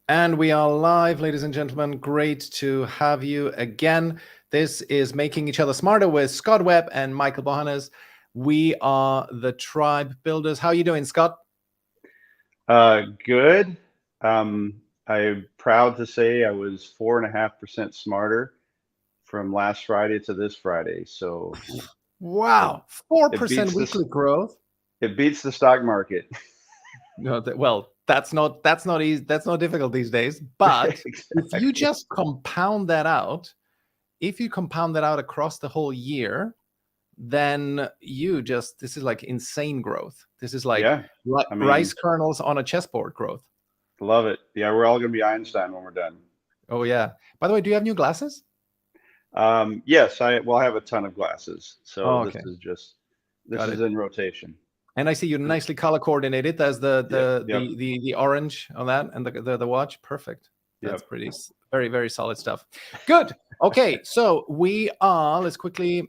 And we are live, ladies and gentlemen. Great to have you again. This is Making Each Other Smarter with Scott Webb and Michael Bohannes. We are the Tribe Builders. How are you doing, Scott? Good. I'm proud to say I was 4.5% smarter from last Friday to this Friday. So it Wow, it 4% beats this weekly growth. it beats the stock market. No, well, that's not easy. That's not difficult these days. But if you Exactly. just compound that out, if you compound that out across the whole year, then this is like insane growth. This is like Yeah. I rice mean, kernels on a chessboard growth. love it. Yeah, we're all gonna be Einstein when we're done. Oh yeah. By the way, do you have new glasses? Yes, I have a ton of glasses. So Oh, this okay. is just this Got is it. in rotation. And I see you nicely color coordinated. There's the Yep, the yep, the the, the orange on that and the watch. Perfect. That's yep. pretty very, very solid stuff. Good. Okay, so let's quickly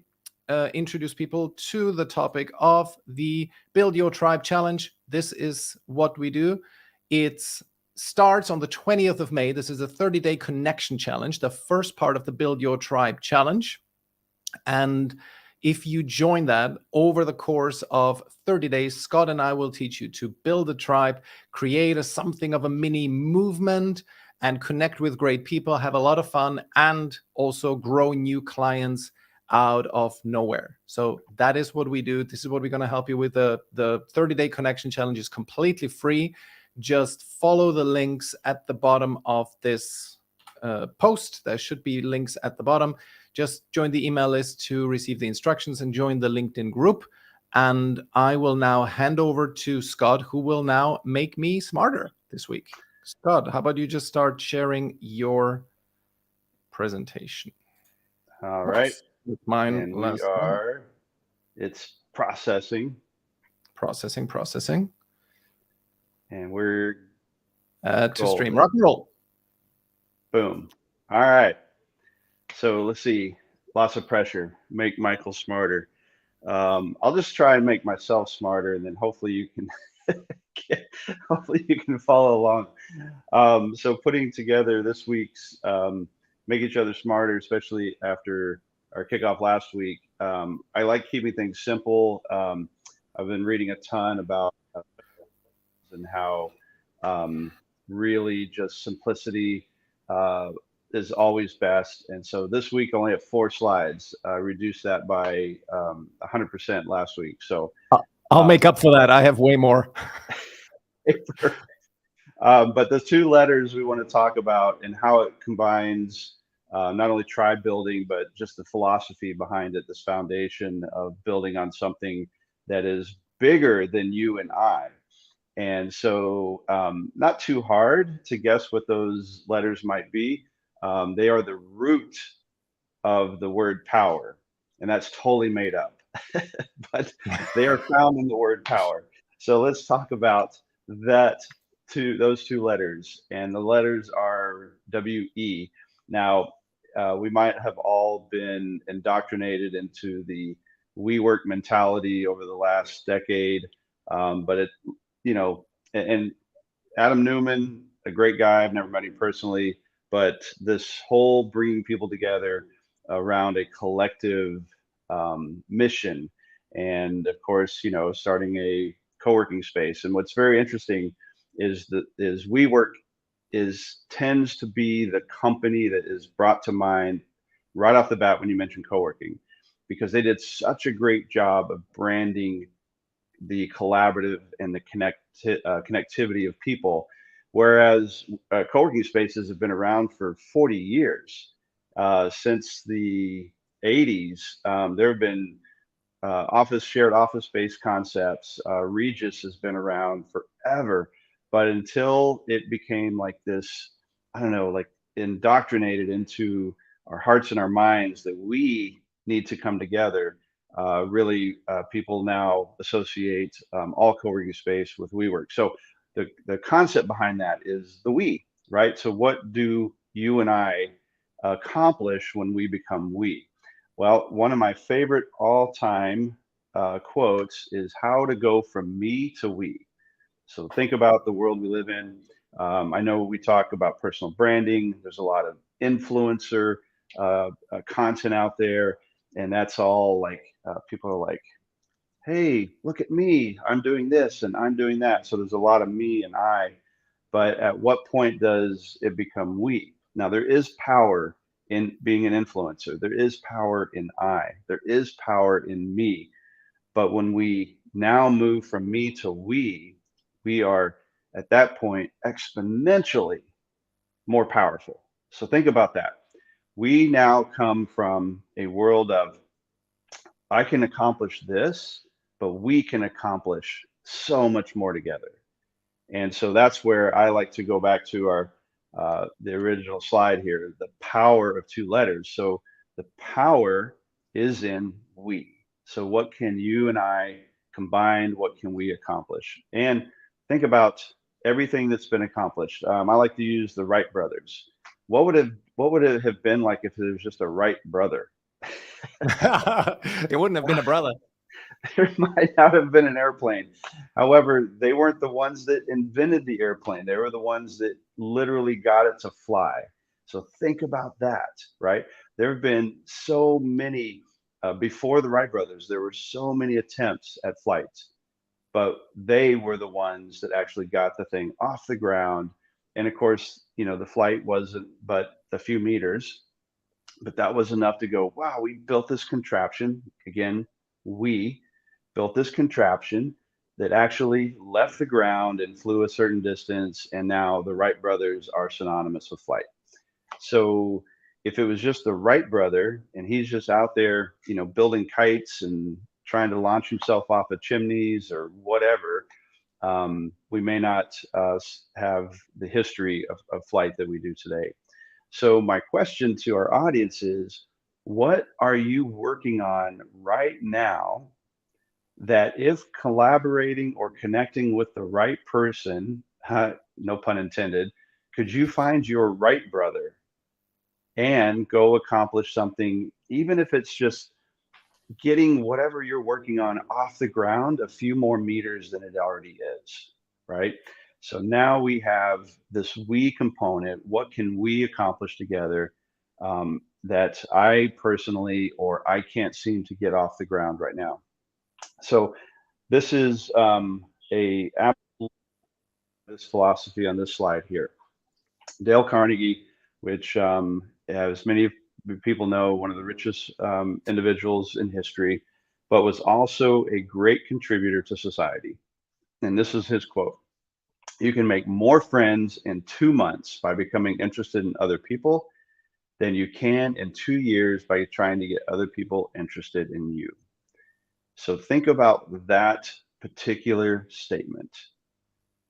introduce people to the topic of the Build Your Tribe Challenge. This is what we do. It starts on the 20th of May. This is a 30-day connection challenge, the first part of the Build Your Tribe Challenge. And if you join that over the course of 30 days, Scott and I will teach you to build a tribe, create something of a mini movement, and connect with great people, have a lot of fun, and also grow new clients out of nowhere. So that is what we do. This is what we're going to help you with. The 30-day connection challenge is completely free. Just follow the links at the bottom of this post. There should be links at the bottom. Just join the email list to receive the instructions and join the LinkedIn group. And I will now hand over to Scott, who will now make me smarter this week. Scott, how about you just start sharing your presentation? All right. Whoops, with mine And we last time. are, it's processing, Processing. and we're To stream. golden. Rock and roll. Boom. All right. So let's see. Lots of pressure. Make Michael smarter. I'll just try and make myself smarter, and then hopefully you can hopefully you can follow along. So putting together this week's Make Each Other Smarter, especially after our kickoff last week. I like keeping things simple. I've been reading a ton about and how really just simplicity uh, is always best. And so this week only have 4 slides. Reduced that by 100% last week. So I'll um, make up for that. I have way more. but the 2 letters we want to talk about and how it combines not only tribe building, but just the philosophy behind it, this foundation of building on something that is bigger than you and I. And so, not too hard to guess what those letters might be. They are the root of the word power, and that's totally made up, but they are found in the word power. So let's talk about that those 2 letters, and the letters are WE. Now, we might have all been indoctrinated into the we work mentality over the last decade, but you know, and Adam Newman, a great guy. I've never met him personally, but this whole bringing people together around a collective mission, and of course, starting a co-working space. And what's very interesting is WeWork is tends to be the company that is brought to mind right off the bat when you mention co-working, because they did such a great job of branding the collaborative and the connectivity of people. Whereas co-working spaces have been around for 40 years. Since the 80s, there have been shared office space concepts. Regis has been around forever, but until it became like this, I don't know, like indoctrinated into our hearts and our minds that we need to come together. Really, people now associate all co-working space with WeWork. So the concept behind that is the we, right? So what do you and I accomplish when we become we? Well, one of my favorite all-time quotes is how to go from me to we. So think about the world we live in. I know we talk about personal branding. There's a lot of influencer content out there, and that's all like people are like, hey, look at me, I'm doing this and I'm doing that. So there's a lot of me and I, but at what point does it become we? Now, there is power in being an influencer, there is power in I, there is power in me. But when we now move from me to we are at that point exponentially more powerful. So think about that. We now come from a world of I can accomplish this, but we can accomplish so much more together. And so that's where I like to go back to our the original slide here, the power of two letters. So the power is in we. So what can you and I combine? What can we accomplish? And think about everything that's been accomplished. I like to use the Wright brothers. What would it have been like if there was just a Wright brother? It wouldn't have been a brother. There might not have been an airplane. However, they weren't the ones that invented the airplane. They were the ones that literally got it to fly. So think about that, right? There have been so many, before the Wright brothers, there were so many attempts at flights, but they were the ones that actually got the thing off the ground. And of course, you know, the flight wasn't but a few meters, but that was enough to go, wow, we built this contraption. Again, we built this contraption that actually left the ground and flew a certain distance. And now the Wright brothers are synonymous with flight. So if it was just the Wright brother and he's just out there, you know, building kites and trying to launch himself off of chimneys or whatever, we may not have the history of flight that we do today. So my question to our audience is, what are you working on right now that if collaborating or connecting with the right person, no pun intended, could you find your right brother and go accomplish something, even if it's just getting whatever you're working on off the ground a few more meters than it already is, right? So now we have this we component. What can we accomplish together that I personally or I can't seem to get off the ground right now? So this is a this philosophy on this slide here. Dale Carnegie, which, as many people know, one of the richest individuals in history, but was also a great contributor to society. And this is his quote: "You can make more friends in 2 months by becoming interested in other people than you can in 2 years by trying to get other people interested in you." So think about that particular statement.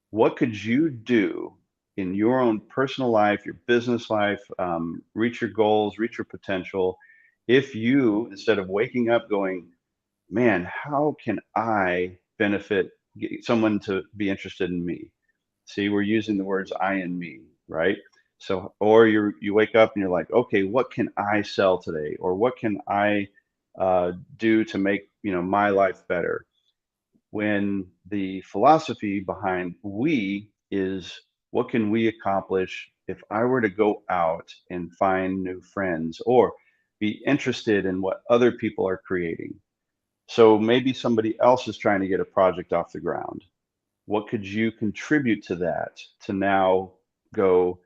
What could you do in your own personal life, your business life, reach your goals, reach your potential, if you, instead of waking up going, man, how can I benefit, get someone to be interested in me? See, we're using the words I and me, right? So, or you wake up and you're like, okay, what can I sell today, or what can I do to make my life better? When the philosophy behind we is what can we accomplish if I were to go out and find new friends or be interested in what other people are creating. So maybe somebody else is trying to get a project off the ground. What could you contribute to that to now go,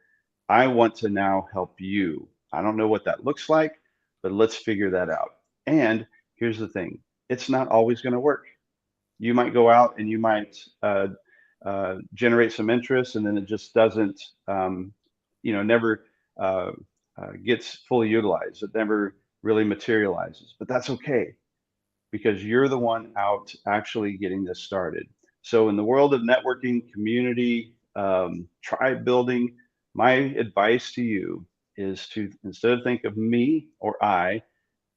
I want to now help you. I don't know what that looks like, but let's figure that out. And here's the thing, it's not always going to work. You might go out and you might generate some interest, and then it just doesn't, never gets fully utilized. It never really materializes, but that's okay because you're the one out actually getting this started. So in the world of networking, community, tribe building, my advice to you is to, instead of think of me or I,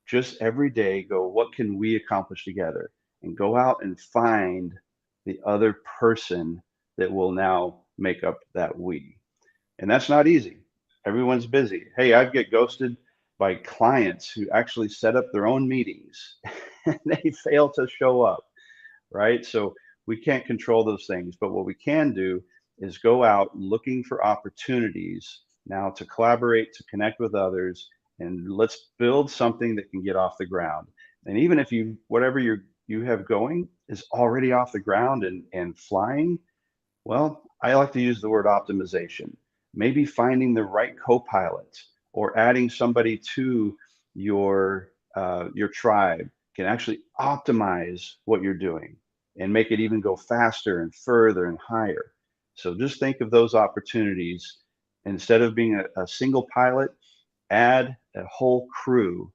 just every day go, what can we accomplish together? And go out and find the other person that will now make up that we. And that's not easy. Everyone's busy. Hey, I get ghosted by clients who actually set up their own meetings and they fail to show up, right? So we can't control those things, but what we can do is go out looking for opportunities now to collaborate, to connect with others, and let's build something that can get off the ground. And even if whatever you have going is already off the ground and flying, well, I like to use the word optimization. Maybe finding the right co-pilot or adding somebody to your tribe can actually optimize what you're doing and make it even go faster and further and higher. So just think of those opportunities. Instead of being a single pilot, add a whole crew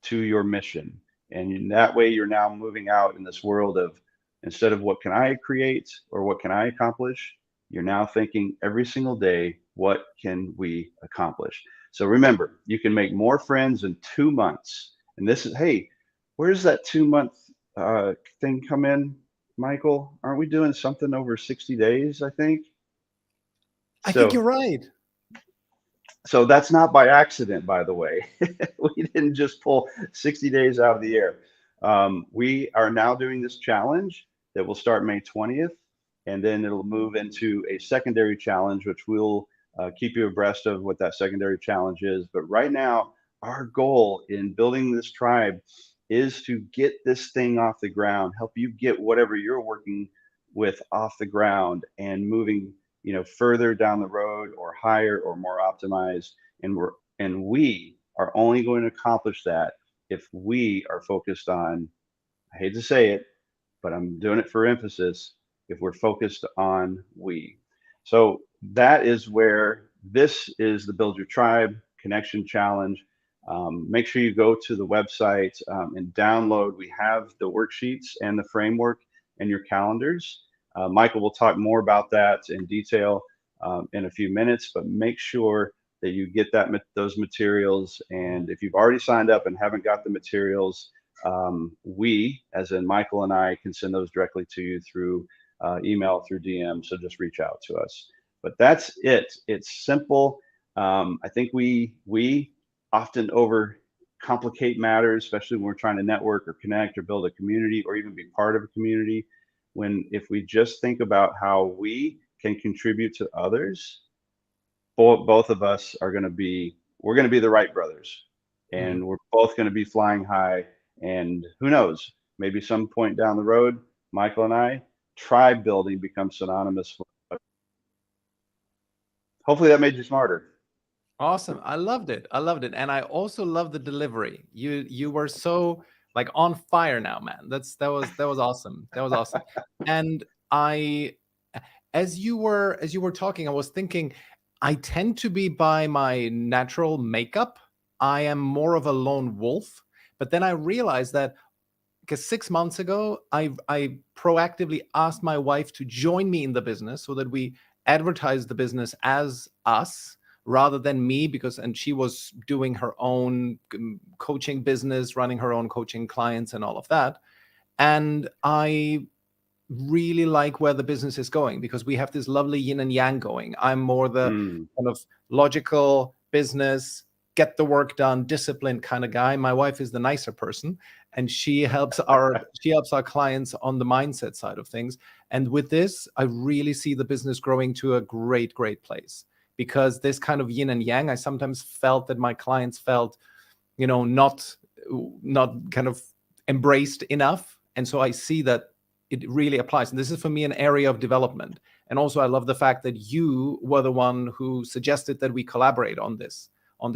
to your mission. And in that way, you're now moving out in this world of, instead of what can I create or what can I accomplish, you're now thinking every single day, what can we accomplish? So remember, you can make more friends in 2 months. And this is, hey, where's that 2 month thing come in, Michael? Aren't we doing something over 60 days, I think? I think you're right. So that's not by accident, by the way. We didn't just pull 60 days out of the air. We are now doing this challenge that will start May 20th, and then it'll move into a secondary challenge, which we'll keep you abreast of what that secondary challenge is. But right now, our goal in building this tribe is to get this thing off the ground, help you get whatever you're working with off the ground and moving, further down the road or higher or more optimized. And we are only going to accomplish that if we are focused on, I hate to say it, but I'm doing it for emphasis, if we're focused on we. So that is where this is the Build Your Tribe Connection Challenge. Make sure you go to the website and download. We have the worksheets and the framework and your calendars. Michael will talk more about that in detail in a few minutes, but make sure that you get those materials. And if you've already signed up and haven't got the materials, we, as in Michael and I, can send those directly to you through email, through DM. So just reach out to us. But that's it. It's simple. I think we often overcomplicate matters, especially when we're trying to network or connect or build a community or even be part of a community. If we just think about how we can contribute to others, both of us we're going to be the Wright brothers, and we're both going to be flying high. And who knows, maybe some point down the road, Michael and I, tribe building becomes synonymous with. Hopefully that made you smarter. Awesome. I loved it. And I also love the delivery. You were so like on fire now, man. That was awesome. That was awesome. And as you were talking, I was thinking, I tend to be, by my natural makeup, I am more of a lone wolf. But then I realized that, because 6 months ago, I proactively asked my wife to join me in the business so that we advertise the business as us rather than me, and she was doing her own coaching business, running her own coaching clients and all of that. And I really like where the business is going because we have this lovely yin and yang going. I'm more the kind of logical business, get the work done, disciplined kind of guy. My wife is the nicer person, and she helps our clients on the mindset side of things. And with this, I really see the business growing to a great, great place, because this kind of yin and yang, I sometimes felt that my clients felt, not kind of embraced enough. And so I see that it really applies. And this is for me an area of development. And also I love the fact that you were the one who suggested that we collaborate on this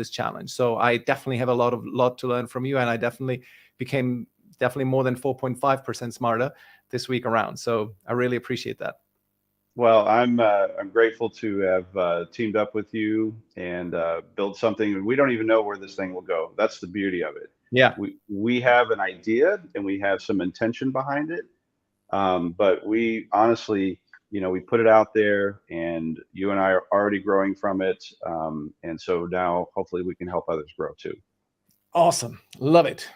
challenge. So I definitely have a lot to learn from you. And I definitely became more than 4.5% smarter this week around. So I really appreciate that. Well, I'm grateful to have teamed up with you and build something. We don't even know where this thing will go. That's the beauty of it. Yeah. We have an idea and we have some intention behind it. But we honestly, we put it out there, and you and I are already growing from it. And so now hopefully we can help others grow too. Awesome. Love it.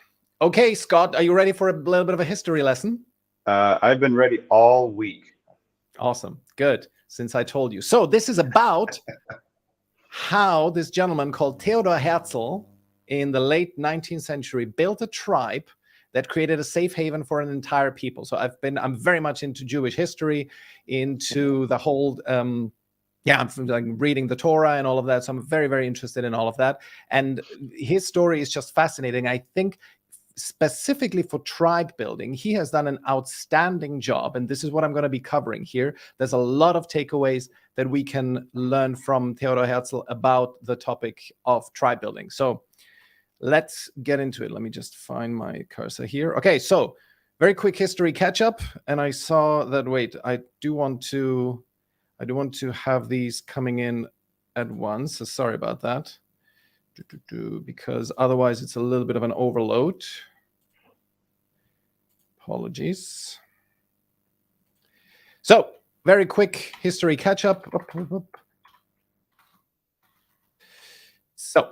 Okay, Scott, are you ready for a little bit of a history lesson? I've been ready all week. Awesome. Good. Since I told you. So this is about how this gentleman called Theodor Herzl in the late 19th century built a tribe that created a safe haven for an entire people. So I'm very much into Jewish history, into the whole I'm like reading the Torah and all of that. So I'm very, very interested in all of that. And his story is just fascinating. I think specifically for tribe building, he has done an outstanding job. And this is what I'm going to be covering here. There's a lot of takeaways that we can learn from Theodor Herzl about the topic of tribe building. So let's get into it. Let me just find my cursor here. Okay, so very quick history catch up. And I saw that, wait, I do want to have these coming in at once. So sorry about that. Because otherwise it's a little bit of an overload. Apologies. So, very quick history catch up. So,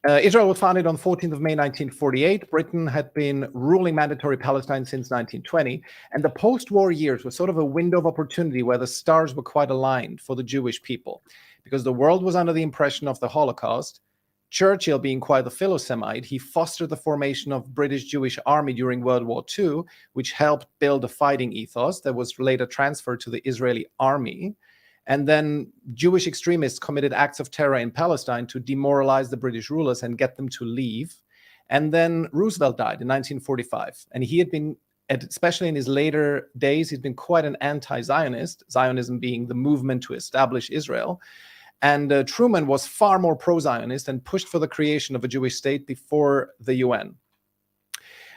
Israel was founded on 14th of May 1948. Britain had been ruling Mandatory Palestine since 1920. And the post-war years were sort of a window of opportunity where the stars were quite aligned for the Jewish people. Because the world was under the impression of the Holocaust. Churchill, being quite a Philo-Semite, he fostered the formation of British Jewish Army during World War II, which helped build a fighting ethos that was later transferred to the Israeli army. And then Jewish extremists committed acts of terror in Palestine to demoralize the British rulers and get them to leave. And then Roosevelt died in 1945. And he had been, especially in his later days, he'd been quite an anti-Zionist, Zionism being the movement to establish Israel. And Truman was far more pro-Zionist and pushed for the creation of a Jewish state before the UN.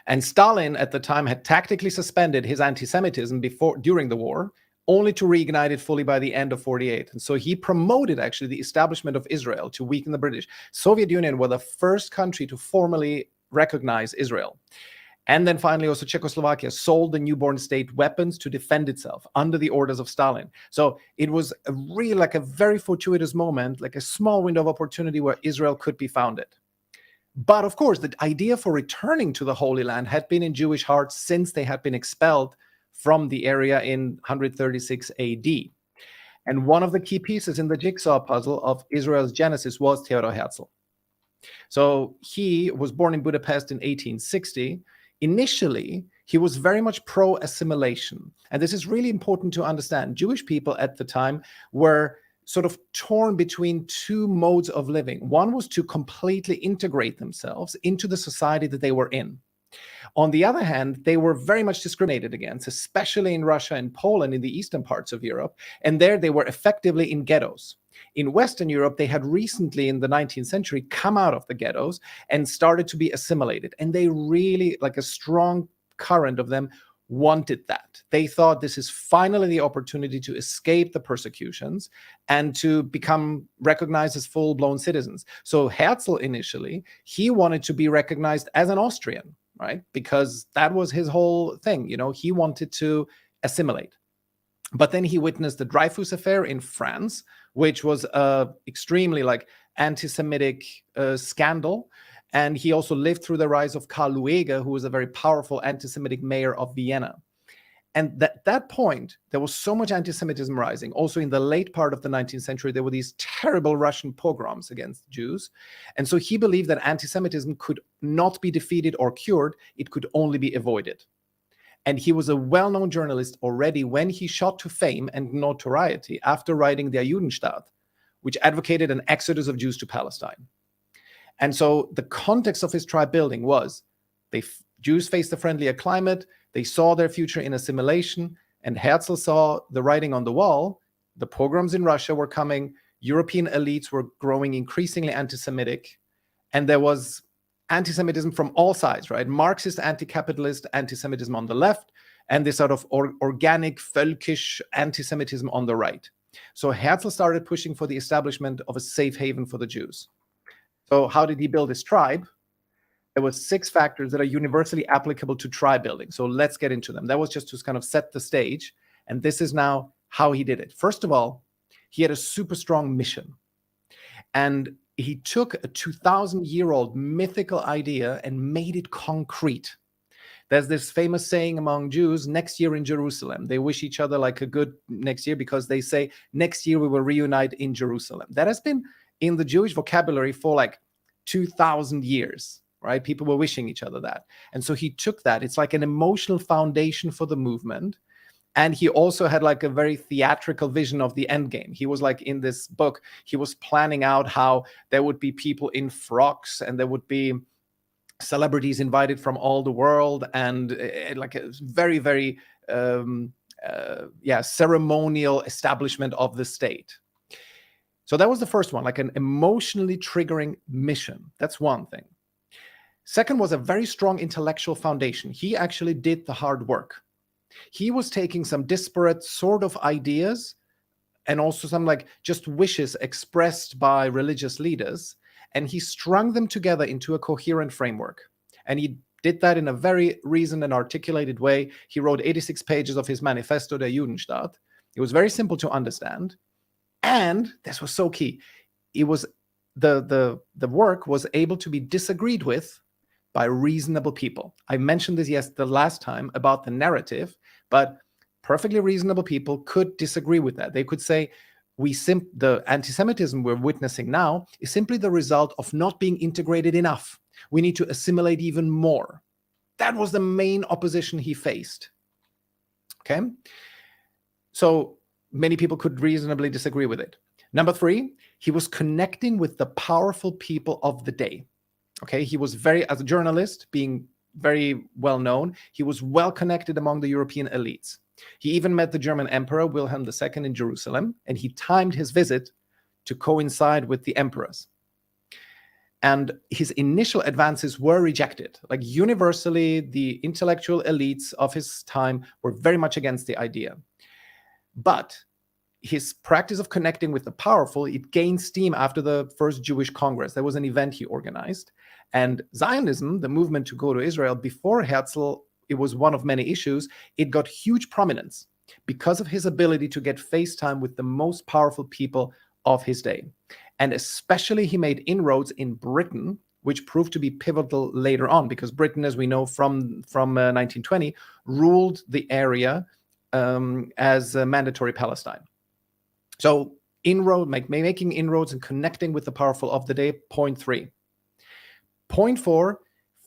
And Stalin at the time had tactically suspended his anti-Semitism during the war, only to reignite it fully by the end of 48. And so he promoted actually the establishment of Israel to weaken the British. Soviet Union were the first country to formally recognize Israel. And then finally, also Czechoslovakia sold the newborn state weapons to defend itself under the orders of Stalin. So it was a really like a very fortuitous moment, like a small window of opportunity where Israel could be founded. But of course, the idea for returning to the Holy Land had been in Jewish hearts since they had been expelled from the area in 136 AD. And one of the key pieces in the jigsaw puzzle of Israel's genesis was Theodor Herzl. So he was born in Budapest in 1860. Initially, he was very much pro-assimilation. And this is really important to understand. Jewish people at the time were sort of torn between two modes of living. One was to completely integrate themselves into the society that they were in. On the other hand, they were very much discriminated against, especially in Russia and Poland, in the eastern parts of Europe. And there they were effectively in ghettos. In Western Europe, they had recently, in the 19th century, come out of the ghettos and started to be assimilated. And they really, like a strong current of them, wanted that. They thought this is finally the opportunity to escape the persecutions and to become recognized as full-blown citizens. So Herzl initially, he wanted to be recognized as an Austrian, right? Because that was his whole thing, you know, he wanted to assimilate. But then he witnessed the Dreyfus affair in France, which was a extremely like anti-Semitic scandal. And he also lived through the rise of Karl Lueger, who was a very powerful anti-Semitic mayor of Vienna. And at that point, there was so much anti-Semitism rising. Also in the late part of the 19th century, there were these terrible Russian pogroms against Jews. And so he believed that anti-Semitism could not be defeated or cured. It could only be avoided. And he was a well-known journalist already when he shot to fame and notoriety after writing Der Judenstaat, which advocated an exodus of Jews to Palestine. And so the context of his tribe building was Jews faced a friendlier climate, they saw their future in assimilation, and Herzl saw the writing on the wall. The pogroms in Russia were coming, European elites were growing increasingly anti-Semitic, and there was anti-Semitism from all sides, right? Marxist, anti-capitalist anti-Semitism on the left, and this sort of organic, völkisch anti-Semitism on the right. So Herzl started pushing for the establishment of a safe haven for the Jews. So how did he build his tribe? There were 6 factors that are universally applicable to tribe building. So let's get into them. That was just to kind of set the stage. And this is now how he did it. First of all, he had a super strong mission. And he took a 2,000-year-old mythical idea and made it concrete. There's this famous saying among Jews, next year in Jerusalem. They wish each other like a good next year because they say, next year we will reunite in Jerusalem. That has been in the Jewish vocabulary for like 2,000 years, right? People were wishing each other that. And so he took that. It's like an emotional foundation for the movement. And he also had like a very theatrical vision of the end game. He was like, in this book, he was planning out how there would be people in frocks and there would be celebrities invited from all the world, and like a very, very ceremonial establishment of the state. So that was the first one, like an emotionally triggering mission. That's one thing. Second was a very strong intellectual foundation. He actually did the hard work. He was taking some disparate sort of ideas and also some like just wishes expressed by religious leaders, and he strung them together into a coherent framework. And he did that in a very reasoned and articulated way. He wrote 86 pages of his Manifesto der Judenstaat. It was very simple to understand. And this was so key. It was the work was able to be disagreed with by reasonable people. I mentioned this the last time about the narrative, but perfectly reasonable people could disagree with that. They could say, the anti-Semitism we're witnessing now is simply the result of not being integrated enough. We need to assimilate even more. That was the main opposition he faced. Okay? So many people could reasonably disagree with it. Number 3, he was connecting with the powerful people of the day. Okay? He was as a journalist, being very well known, he was well connected among the European elites. He even met the German Emperor Wilhelm II in Jerusalem, and he timed his visit to coincide with the emperor's. And his initial advances were rejected. Like universally, the intellectual elites of his time were very much against the idea. But his practice of connecting with the powerful, it gained steam after the first Jewish Congress. There was an event he organized. And Zionism, the movement to go to Israel, before Herzl, it was one of many issues. It got huge prominence because of his ability to get face time with the most powerful people of his day. And especially he made inroads in Britain, which proved to be pivotal later on, because Britain, as we know from 1920, ruled the area as mandatory Palestine. So making inroads and connecting with the powerful of the day, point 3. Point 4,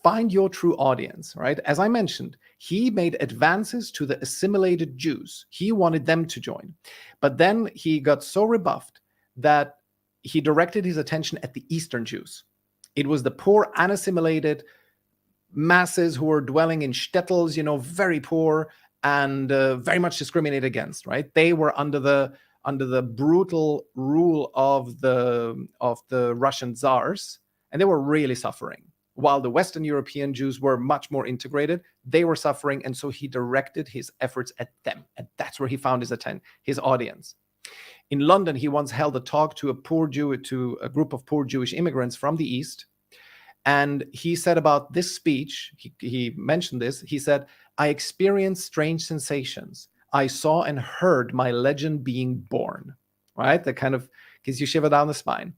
find your true audience, right? As I mentioned, he made advances to the assimilated Jews. He wanted them to join. But then he got so rebuffed that he directed his attention at the Eastern Jews. It was the poor, unassimilated masses who were dwelling in shtetls, very poor and very much discriminated against, right? They were under the brutal rule of the Russian czars, and they were really suffering. While the Western European Jews were much more integrated, they were suffering, and so he directed his efforts at them, and that's where he found his audience. In London, he once held a talk to a group of poor Jewish immigrants from the East, and he said about this speech, he mentioned this, he said, "I experienced strange sensations. I saw and heard my legend being born," right? That kind of gives you shiver down the spine.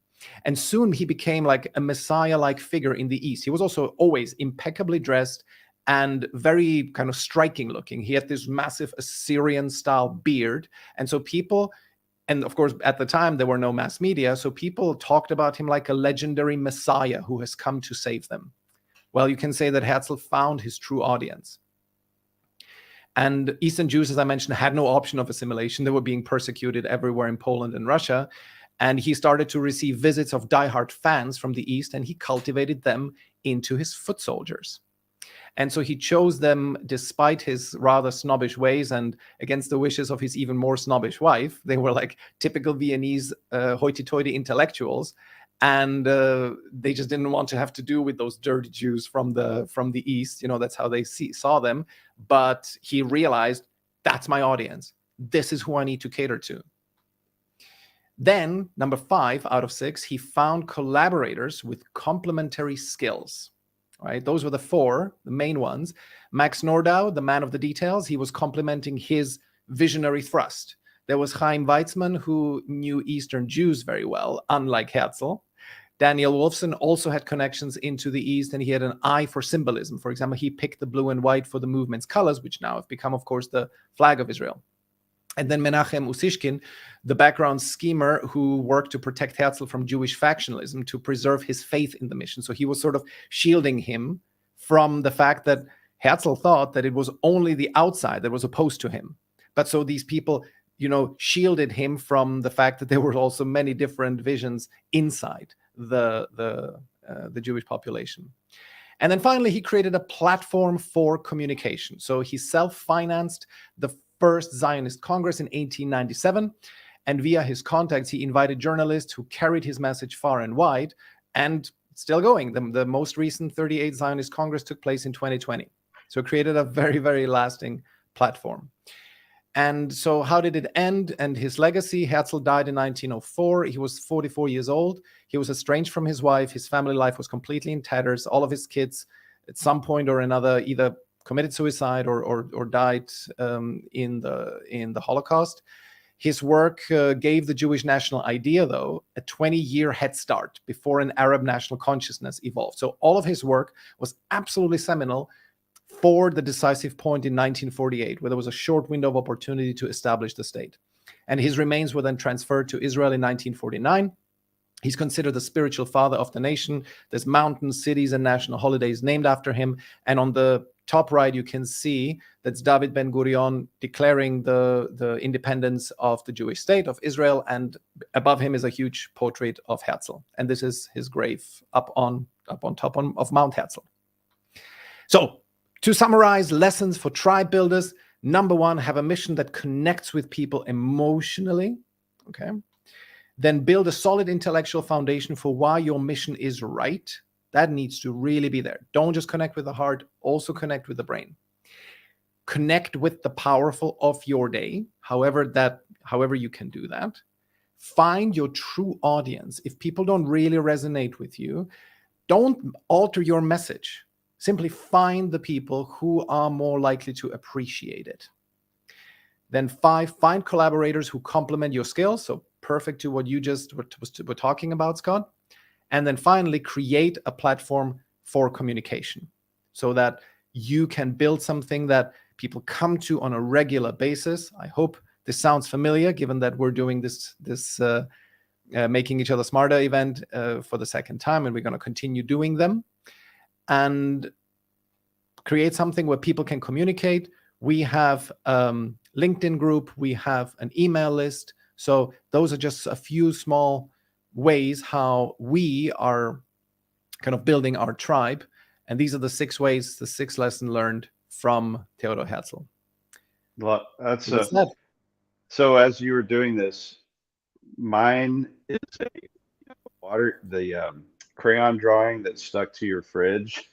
And soon he became like a messiah-like figure in the East. He was also always impeccably dressed and very kind of striking looking. He had this massive Assyrian-style beard. And so people, and of course, at the time, there were no mass media, so people talked about him like a legendary messiah who has come to save them. Well, you can say that Herzl found his true audience. And Eastern Jews, as I mentioned, had no option of assimilation. They were being persecuted everywhere in Poland and Russia. And he started to receive visits of diehard fans from the East, and he cultivated them into his foot soldiers. And so he chose them despite his rather snobbish ways and against the wishes of his even more snobbish wife. They were like typical Viennese hoity-toity intellectuals. And they just didn't want to have to do with those dirty Jews from the East. That's how they saw them. But he realized, that's my audience. This is who I need to cater to. Then, number 5 out of 6, he found collaborators with complementary skills. Right? Those were the main ones. Max Nordau, the man of the details, he was complementing his visionary thrust. There was Chaim Weizmann, who knew Eastern Jews very well, unlike Herzl. Daniel Wolfson also had connections into the East, and he had an eye for symbolism. For example, he picked the blue and white for the movement's colors, which now have become, of course, the flag of Israel. And then Menachem Usishkin, the background schemer who worked to protect Herzl from Jewish factionalism to preserve his faith in the mission. So he was sort of shielding him from the fact that Herzl thought that it was only the outside that was opposed to him. But so these people, shielded him from the fact that there were also many different visions inside the Jewish population. And then finally, he created a platform for communication. So he self-financed the first Zionist Congress in 1897. And via his contacts, he invited journalists who carried his message far and wide, and still going. The most recent 38th Zionist Congress took place in 2020. So it created a very, very lasting platform. And so how did it end and his legacy? Herzl died in 1904. He was 44 years old. He was estranged from his wife. His family life was completely in tatters. All of his kids at some point or another either committed suicide or died in the Holocaust. His work gave the Jewish national idea, though, a 20-year head start before an Arab national consciousness evolved. So all of his work was absolutely seminal for the decisive point in 1948, where there was a short window of opportunity to establish the state. And his remains were then transferred to Israel in 1949. He's considered the spiritual father of the nation. There's mountains, cities, and national holidays named after him. And on the top right, you can see that's David Ben-Gurion declaring the independence of the Jewish state of Israel. And above him is a huge portrait of Herzl. And this is his grave up on top of Mount Herzl. So, to summarize, lessons for tribe builders. Number one, have a mission that connects with people emotionally. Okay. Then build a solid intellectual foundation for why your mission is right. That needs to really be there. Don't just connect with the heart, also connect with the brain. Connect with the powerful of your day, however you can do that. Find your true audience. If people don't really resonate with you, don't alter your message. Simply find the people who are more likely to appreciate it. Then 5, find collaborators who complement your skills. So perfect to what you just were talking about, Scott. And then finally, create a platform for communication so that you can build something that people come to on a regular basis. I hope this sounds familiar, given that we're doing this Making Each Other Smarter event for the second time, and we're going to continue doing them. And create something where people can communicate. We have LinkedIn group, we have an email list. So those are just a few small ways how we are kind of building our tribe. And these are the 6 ways, the 6 lessons learned from Theodor Herzl. Well, so as you were doing this, mine is the crayon drawing that stuck to your fridge.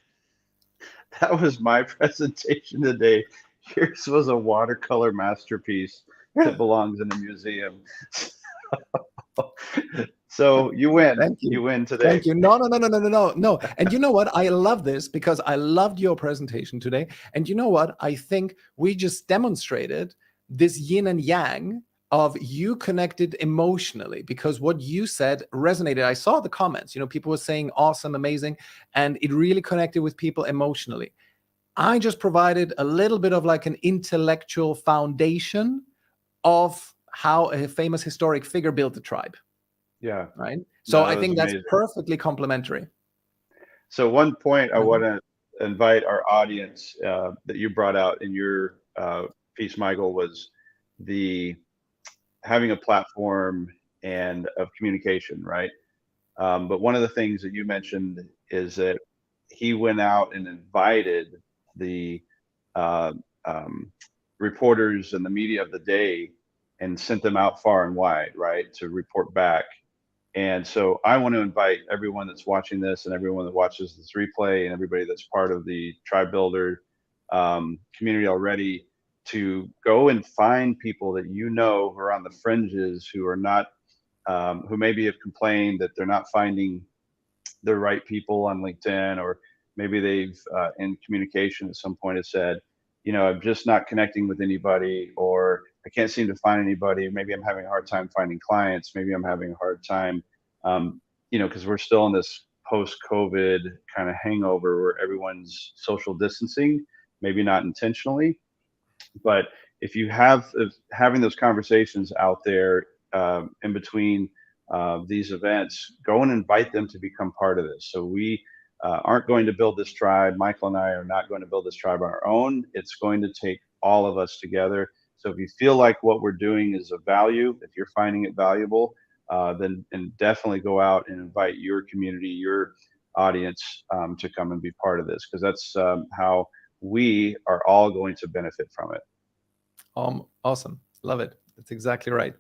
That was my presentation today. Yours was a watercolor masterpiece that belongs in a museum. So you win. Thank you. You win today. Thank you. No. And you know what? I love this because I loved your presentation today. And you know what? I think we just demonstrated this yin and yang of you connected emotionally, because what you said resonated. I saw the comments, people were saying awesome, amazing, and it really connected with people emotionally. I just provided a little bit of like an intellectual foundation of how a famous historic figure built the tribe. Yeah. Right. So I think that's perfectly complementary. So one point I want to invite our audience that you brought out in your piece, Michael, was the having a platform and of communication, right? But one of the things that you mentioned is that he went out and invited the reporters and the media of the day and sent them out far and wide, right, to report back. And so I want to invite everyone that's watching this and everyone that watches this replay and everybody that's part of the Tribe Builder community already to go and find people that who are on the fringes, who are not, who maybe have complained that they're not finding the right people on LinkedIn, or maybe they've in communication at some point have said, I'm just not connecting with anybody, or I can't seem to find anybody. Maybe I'm having a hard time finding clients. Maybe I'm having a hard time, because we're still in this post-COVID kind of hangover where everyone's social distancing, maybe not intentionally, but if you having those conversations out there in between these events, go and invite them to become part of this. So we aren't going to build this tribe. Michael and I are not going to build this tribe on our own. It's going to take all of us together. So if you feel like what we're doing is of value, if you're finding it valuable, then definitely go out and invite your community, your audience to come and be part of this, because that's how we are all going to benefit from it. Awesome. Love it. That's exactly right.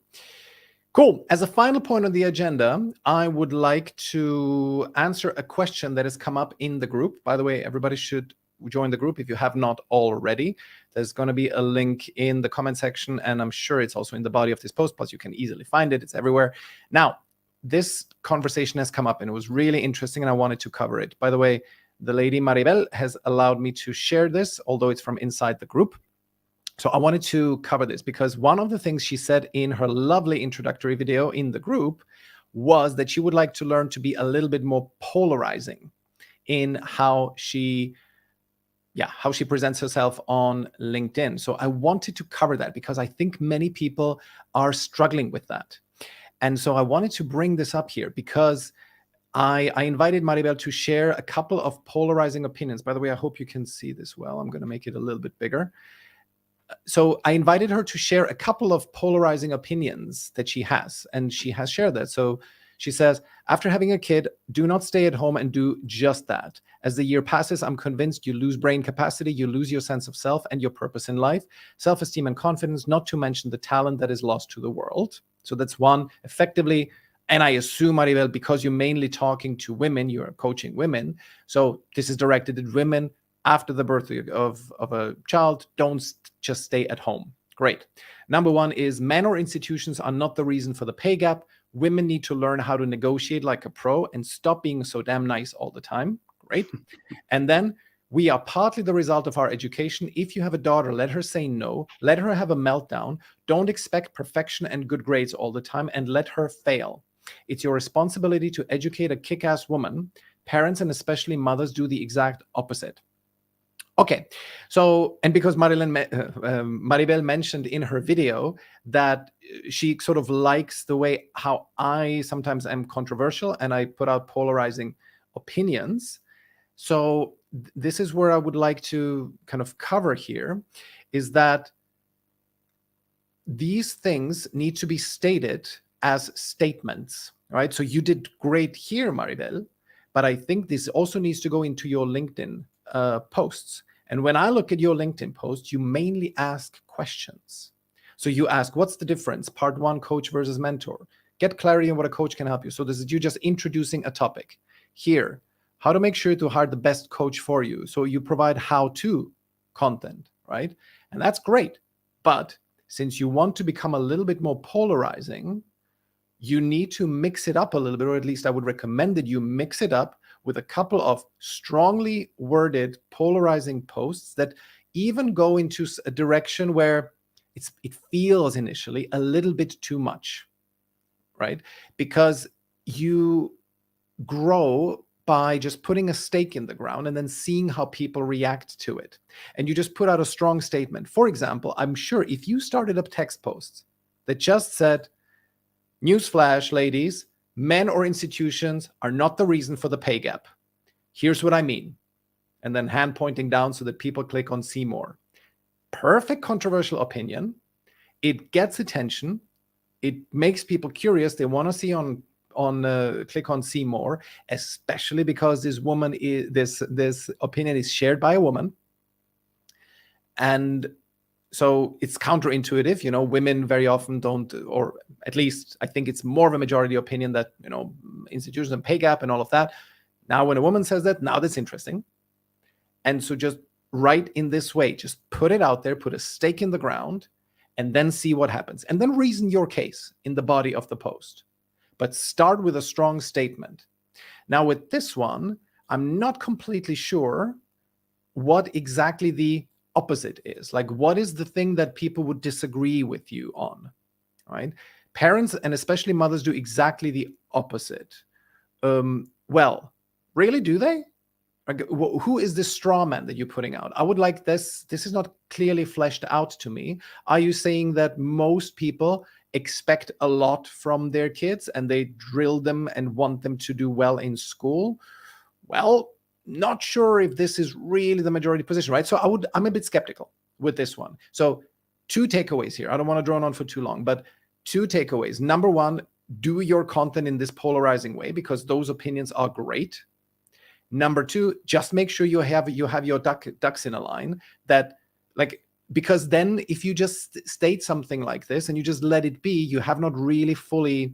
Cool. As a final point on the agenda, I would like to answer a question that has come up in the group. By the way, everybody should join the group if you have not already. There's going to be a link in the comment section, and I'm sure it's also in the body of this post, but you can easily find it. It's everywhere. Now, this conversation has come up, and it was really interesting, and I wanted to cover it. By the way, the lady Maribel has allowed me to share this, although it's from inside the group. So I wanted to cover this because one of the things she said in her lovely introductory video in the group was that she would like to learn to be a little bit more polarizing in how she presents herself on LinkedIn. So I wanted to cover that because I think many people are struggling with that. And so I wanted to bring this up here because I invited Maribel to share a couple of polarizing opinions. By the way, I hope you can see this well. I'm going to make it a little bit bigger. So I invited her to share a couple of polarizing opinions that she has, and she has shared that. So she says, after having a kid, do not stay at home and do just that. As the year passes, I'm convinced you lose brain capacity, you lose your sense of self and your purpose in life, self-esteem and confidence, not to mention the talent that is lost to the world. So that's one, effectively. And I assume, Maribel, because you're mainly talking to women, you're coaching women. So this is directed at women. After the birth of a child, don't just stay at home. Great. Number one is men or institutions are not the reason for the pay gap. Women need to learn how to negotiate like a pro and stop being so damn nice all the time. Great. And then we are partly the result of our education. If you have a daughter, let her say no. Let her have a meltdown. Don't expect perfection and good grades all the time, and let her fail. It's your responsibility to educate a kick-ass woman. Parents and especially mothers do the exact opposite. Okay, so, and because Maribel mentioned in her video that she sort of likes the way how I sometimes am controversial and I put out polarizing opinions. So this is where I would like to kind of cover here, is that these things need to be stated as statements, right? So you did great here, Maribel, but I think this also needs to go into your LinkedIn posts. And when I look at your LinkedIn posts, you mainly ask questions. So you ask, what's the difference? Part one, coach versus mentor. Get clarity on what a coach can help you. So this is you just introducing a topic. Here, how to make sure to hire the best coach for you. So you provide how-to content, right? And that's great. But since you want to become a little bit more polarizing, you need to mix it up a little bit, or at least I would recommend that you mix it up with a couple of strongly worded, polarizing posts that even go into a direction where it feels initially a little bit too much, right? Because you grow by just putting a stake in the ground and then seeing how people react to it. And you just put out a strong statement. For example, I'm sure if you started up text posts that just said, newsflash, ladies, men or institutions are not the reason for the pay gap. Here's what I mean. And then hand pointing down so that people click on see more. Perfect controversial opinion. It gets attention. It makes people curious. They want to see click on see more, especially because this opinion is shared by a woman. And so it's counterintuitive, women very often don't, or at least I think it's more of a majority opinion that, institutions and pay gap and all of that. Now, when a woman says that, now that's interesting. And so just write in this way, just put it out there, put a stake in the ground, and then see what happens. And then reason your case in the body of the post. But start with a strong statement. Now, with this one, I'm not completely sure what exactly the opposite is. Like, what is the thing that people would disagree with you on, right? Parents and especially mothers do exactly the opposite. Well, really, do they? Who is this straw man that you're putting out? I would like this. This is not clearly fleshed out to me. Are you saying that most people expect a lot from their kids and they drill them and want them to do well in school? Well, not sure if this is really the majority position, right? So I'm a bit skeptical with this one. So 2 takeaways here. I don't want to drone on for too long, but 2 takeaways. Number 1, do your content in this polarizing way, because those opinions are great. Number 2, just make sure you have your ducks in a line, that, like, because then if you just state something like this and you just let it be, you have not really fully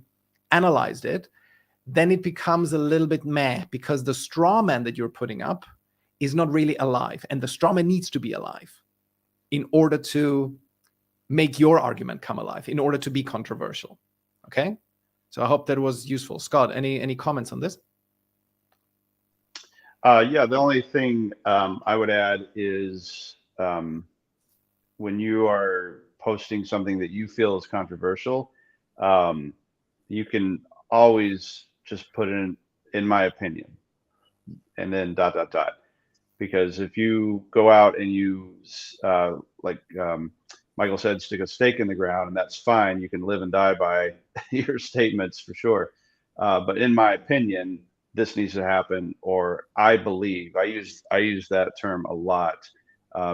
analyzed it, then it becomes a little bit meh, because the straw man that you're putting up is not really alive, and the straw man needs to be alive in order to make your argument come alive, in order to be controversial. Okay, so I hope that was useful. Scott, any comments on this? Yeah, the only thing I would add is when you are posting something that you feel is controversial, you can always just put in my opinion, and then ... Because if you go out and you, like Michael said, stick a stake in the ground, and that's fine. You can live and die by your statements for sure. But in my opinion, this needs to happen, or I believe. I use that term a lot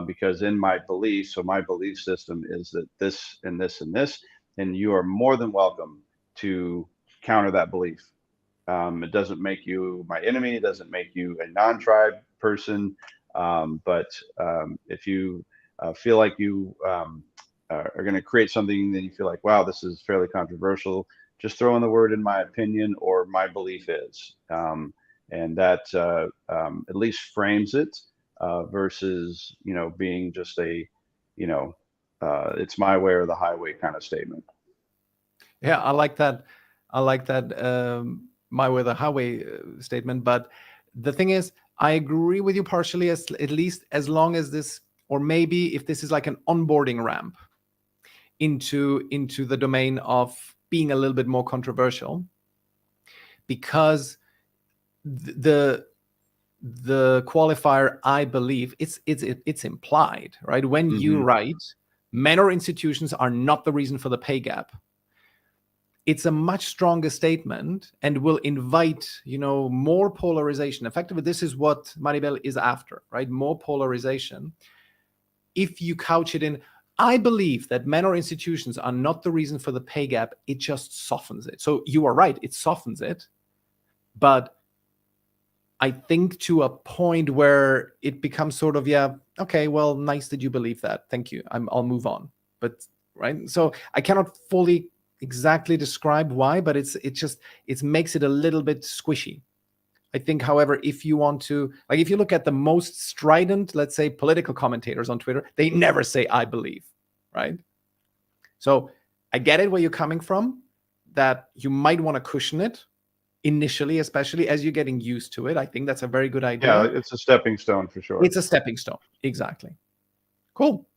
because in my belief, so my belief system is that this and this and this, and you are more than welcome to counter that belief. It doesn't make you my enemy. It doesn't make you a non-tribe person. But if you feel like you are going to create something that you feel like, wow, this is fairly controversial, just throw in the word "in my opinion" or "my belief is," and that at least frames it versus being just a it's my way or the highway kind of statement. Yeah, I like that. My way or the highway statement. But the thing is, I agree with you partially, at least as long as this, or maybe if this is like an onboarding ramp into the domain of being a little bit more controversial, because the qualifier, I believe, it's implied, right? When you write, men or institutions are not the reason for the pay gap, it's a much stronger statement and will invite, more polarization. Effectively, this is what Maribel is after, right? More polarization. If you couch it in, I believe that men or institutions are not the reason for the pay gap, it just softens it. So you are right, it softens it. But I think to a point where it becomes sort of, yeah, okay, well, nice that you believe that. Thank you. I'll move on. But right. So I cannot fully exactly describe why, but it makes it a little bit squishy. I think, however, if you want to, like, if you look at the most strident, let's say, political commentators on Twitter, they never say "I believe," right? So I get it where you're coming from, that you might want to cushion it initially, especially as you're getting used to it. I think that's a very good idea. Yeah, it's a stepping stone for sure. It's a stepping stone. Exactly. Cool.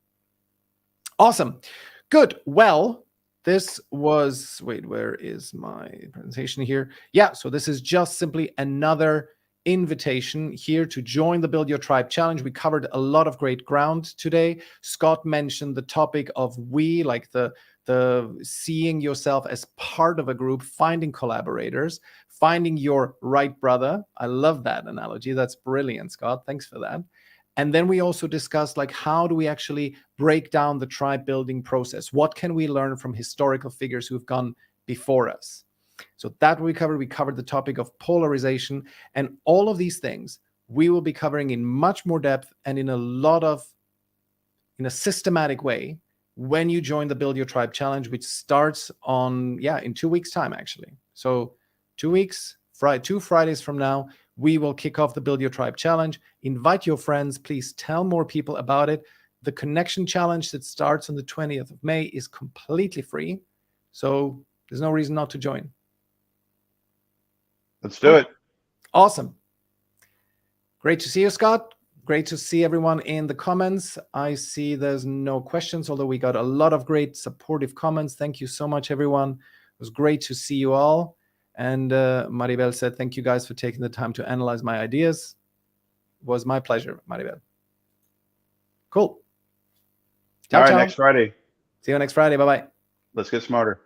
Awesome. Good. Well, this was, wait, where is my presentation here? Yeah, so this is just simply another invitation here to join the Build Your Tribe Challenge. We covered a lot of great ground today. Scott mentioned the topic of we, like the seeing yourself as part of a group, finding collaborators, finding your right brother. I love that analogy. That's brilliant, Scott. Thanks for that. And then we also discussed, like, how do we actually break down the tribe building process? What can we learn from historical figures who've gone before us? So that we covered. We covered the topic of polarization, and all of these things we will be covering in much more depth and in a systematic way when you join the Build Your Tribe Challenge, which starts in 2 weeks' time, actually. So 2 weeks, 2 Fridays from now, we will kick off the Build Your Tribe Challenge. Invite your friends. Please tell more people about it. The Connection Challenge that starts on the 20th of May is completely free. So there's no reason not to join. Let's do it. Awesome. Great to see you, Scott. Great to see everyone in the comments. I see there's no questions, although we got a lot of great supportive comments. Thank you so much, everyone. It was great to see you all. And Maribel said, thank you guys for taking the time to analyze my ideas. was my pleasure, Maribel. Cool. All right, next Friday. See you next Friday. Bye-bye. Let's get smarter.